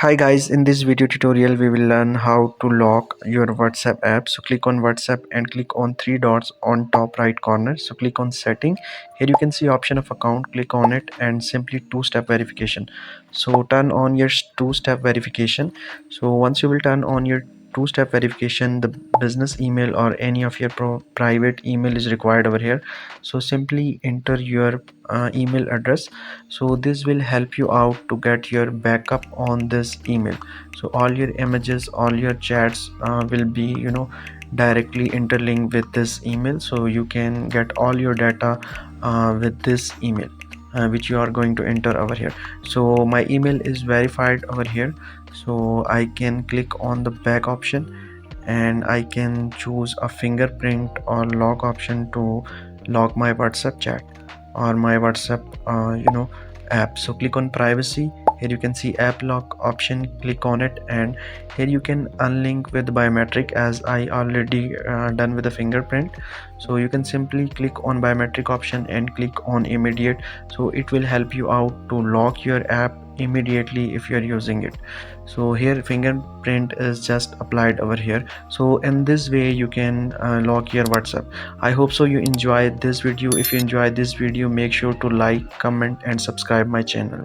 Hi guys, in this video tutorial we will learn how to lock your WhatsApp app. So click on WhatsApp and click on three dots on top right corner. So click on setting. Here you can see option of account. Click on it and simply two-step verification. So turn on your two-step verification. So once you will turn on your two-step verification, the business email or any of your private email is required over here. So simply enter your email address. So this will help you out to get your backup on this email. So all your images, all your chats will be directly interlinked with this email, so you can get all your data with this email which you are going to enter over here. So my email is verified over here, so I can click on the back option and I can choose a fingerprint or lock option to lock my WhatsApp chat or my WhatsApp app. So click on privacy. Here you can see app lock option. Click on it and here you can unlink with biometric, as I already done with the fingerprint. So you can simply click on biometric option and click on immediate. So it will help you out to lock your app immediately if you're using it. So here fingerprint is just applied over here. So in this way you can lock your WhatsApp. I hope so you enjoyed this video. If you enjoyed this video, make sure to like, comment and subscribe my channel.